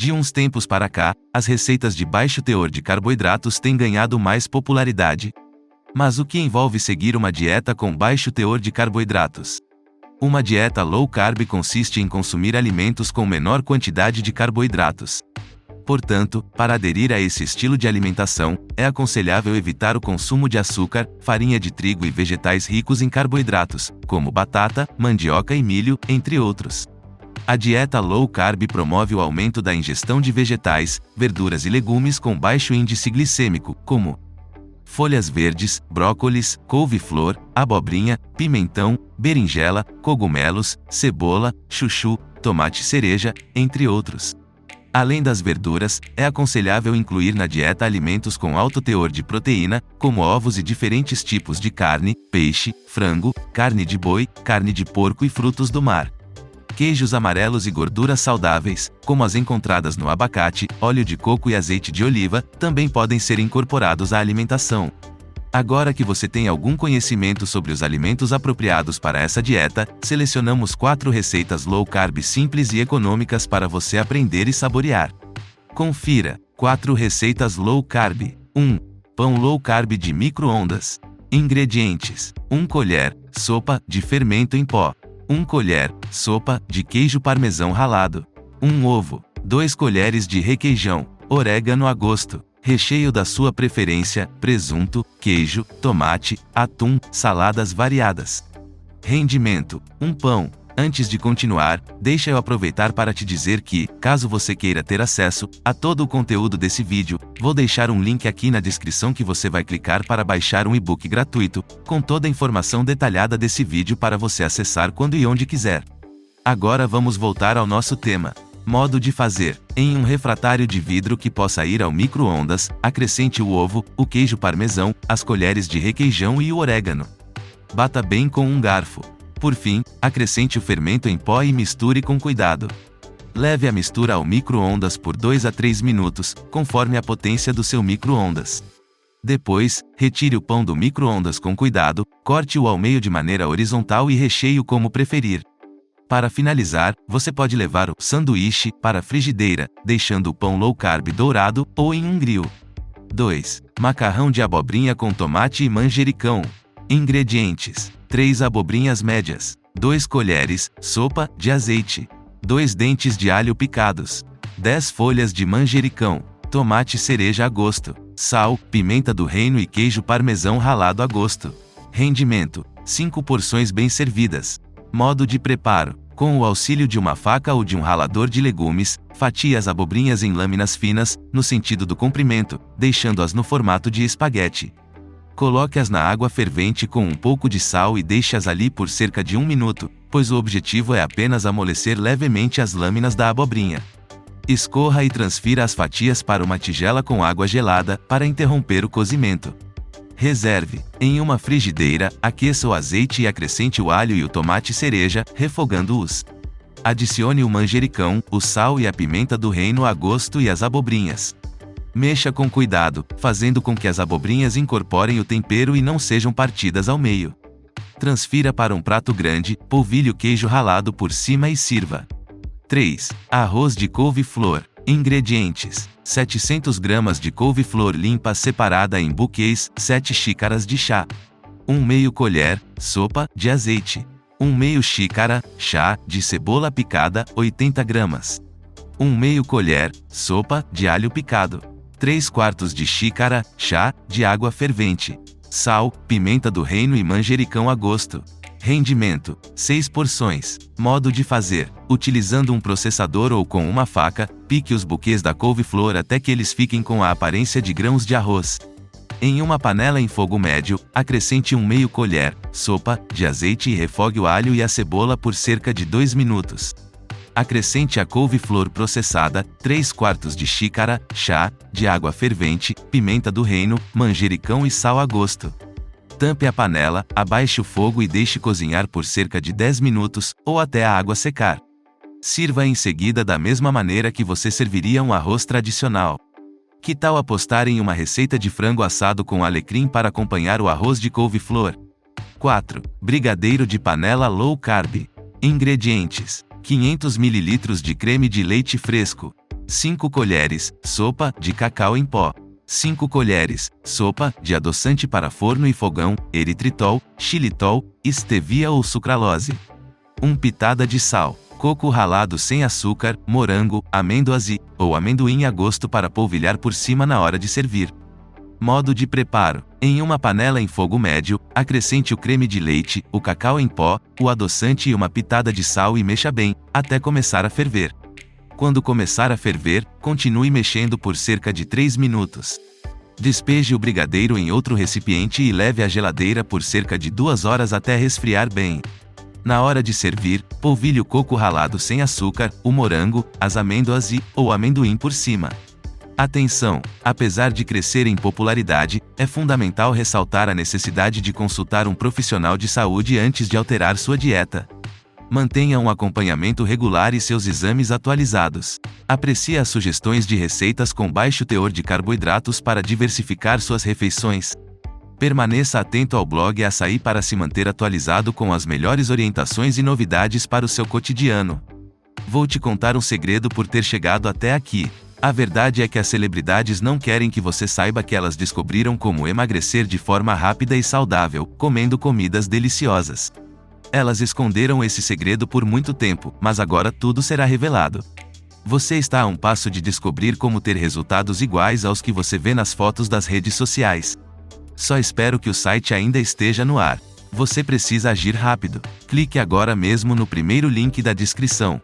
De uns tempos para cá, as receitas de baixo teor de carboidratos têm ganhado mais popularidade. Mas o que envolve seguir uma dieta com baixo teor de carboidratos? Uma dieta low carb consiste em consumir alimentos com menor quantidade de carboidratos. Portanto, para aderir a esse estilo de alimentação, é aconselhável evitar o consumo de açúcar, farinha de trigo e vegetais ricos em carboidratos, como batata, mandioca e milho, entre outros. A dieta low carb promove o aumento da ingestão de vegetais, verduras e legumes com baixo índice glicêmico, como folhas verdes, brócolis, couve-flor, abobrinha, pimentão, berinjela, cogumelos, cebola, chuchu, tomate cereja, entre outros. Além das verduras, é aconselhável incluir na dieta alimentos com alto teor de proteína, como ovos e diferentes tipos de carne, peixe, frango, carne de boi, carne de porco e frutos do mar. Queijos amarelos e gorduras saudáveis, como as encontradas no abacate, óleo de coco e azeite de oliva, também podem ser incorporados à alimentação. Agora que você tem algum conhecimento sobre os alimentos apropriados para essa dieta, selecionamos 4 receitas low carb simples e econômicas para você aprender e saborear. Confira: 4 receitas low carb. 1. Pão low carb de micro-ondas. Ingredientes: 1 colher sopa de fermento em pó, 1 colher sopa de queijo parmesão ralado, 1 ovo, 2 colheres de requeijão, orégano a gosto, recheio da sua preferência, presunto, queijo, tomate, atum, saladas variadas. Rendimento: 1 pão. Antes de continuar, deixa eu aproveitar para te dizer que, caso você queira ter acesso a todo o conteúdo desse vídeo, vou deixar um link aqui na descrição que você vai clicar para baixar um e-book gratuito, com toda a informação detalhada desse vídeo para você acessar quando e onde quiser. Agora vamos voltar ao nosso tema. Modo de fazer: em um refratário de vidro que possa ir ao micro-ondas, acrescente o ovo, o queijo parmesão, as colheres de requeijão e o orégano. Bata bem com um garfo. Por fim, acrescente o fermento em pó e misture com cuidado. Leve a mistura ao micro-ondas por 2 a 3 minutos, conforme a potência do seu micro-ondas. Depois, retire o pão do micro-ondas com cuidado, corte-o ao meio de maneira horizontal e recheie-o como preferir. Para finalizar, você pode levar o sanduíche para a frigideira, deixando o pão low carb dourado ou em um grill. 2. Macarrão de abobrinha com tomate e manjericão. Ingredientes: 3 abobrinhas médias, 2 colheres sopa de azeite, 2 dentes de alho picados, 10 folhas de manjericão, tomate cereja a gosto, sal, pimenta do reino e queijo parmesão ralado a gosto. Rendimento: 5 porções bem servidas. Modo de preparo: com o auxílio de uma faca ou de um ralador de legumes, fatie as abobrinhas em lâminas finas, no sentido do comprimento, deixando-as no formato de espaguete. Coloque-as na água fervente com um pouco de sal e deixe-as ali por cerca de 1 minuto, pois o objetivo é apenas amolecer levemente as lâminas da abobrinha. Escorra e transfira as fatias para uma tigela com água gelada, para interromper o cozimento. Reserve. Em uma frigideira, aqueça o azeite e acrescente o alho e o tomate cereja, refogando-os. Adicione o manjericão, o sal e a pimenta do reino a gosto e as abobrinhas. Mexa com cuidado, fazendo com que as abobrinhas incorporem o tempero e não sejam partidas ao meio. Transfira para um prato grande, polvilhe o queijo ralado por cima e sirva. 3. Arroz de couve-flor. Ingredientes: 700 gramas de couve-flor limpa separada em buquês, 7 xícaras de chá. 1 meio colher sopa de azeite. 1 meio xícara chá de cebola picada, 80 gramas. 1 meio colher sopa de alho picado. 3/4 de xícara chá de água fervente. Sal, pimenta do reino e manjericão a gosto. Rendimento: 6 porções. Modo de fazer: utilizando um processador ou com uma faca, pique os buquês da couve-flor até que eles fiquem com a aparência de grãos de arroz. Em uma panela em fogo médio, acrescente 1 meio colher sopa de azeite e refogue o alho e a cebola por cerca de 2 minutos. Acrescente a couve-flor processada, 3/4 de xícara chá de água fervente, pimenta do reino, manjericão e sal a gosto. Tampe a panela, abaixe o fogo e deixe cozinhar por cerca de 10 minutos, ou até a água secar. Sirva em seguida da mesma maneira que você serviria um arroz tradicional. Que tal apostar em uma receita de frango assado com alecrim para acompanhar o arroz de couve-flor? 4. Brigadeiro de panela low carb. Ingredientes: 500 ml de creme de leite fresco, 5 colheres, sopa, de cacau em pó. 5 colheres, sopa, de adoçante para forno e fogão, eritritol, xilitol, stevia ou sucralose. 1 pitada de sal. Coco ralado sem açúcar, morango, amêndoas ou amendoim a gosto para polvilhar por cima na hora de servir. Modo de preparo. Em uma panela em fogo médio, acrescente o creme de leite, o cacau em pó, o adoçante e uma pitada de sal e mexa bem, até começar a ferver. Quando começar a ferver, continue mexendo por cerca de 3 minutos. Despeje o brigadeiro em outro recipiente e leve à geladeira por cerca de 2 horas até resfriar bem. Na hora de servir, polvilhe o coco ralado sem açúcar, o morango, as amêndoas ou amendoim por cima. Atenção! Apesar de crescer em popularidade, é fundamental ressaltar a necessidade de consultar um profissional de saúde antes de alterar sua dieta. Mantenha um acompanhamento regular e seus exames atualizados. Aprecie as sugestões de receitas com baixo teor de carboidratos para diversificar suas refeições. Permaneça atento ao blog Açaí para se manter atualizado com as melhores orientações e novidades para o seu cotidiano. Vou te contar um segredo por ter chegado até aqui. A verdade é que as celebridades não querem que você saiba que elas descobriram como emagrecer de forma rápida e saudável, comendo comidas deliciosas. Elas esconderam esse segredo por muito tempo, mas agora tudo será revelado. Você está a um passo de descobrir como ter resultados iguais aos que você vê nas fotos das redes sociais. Só espero que o site ainda esteja no ar. Você precisa agir rápido. Clique agora mesmo no primeiro link da descrição.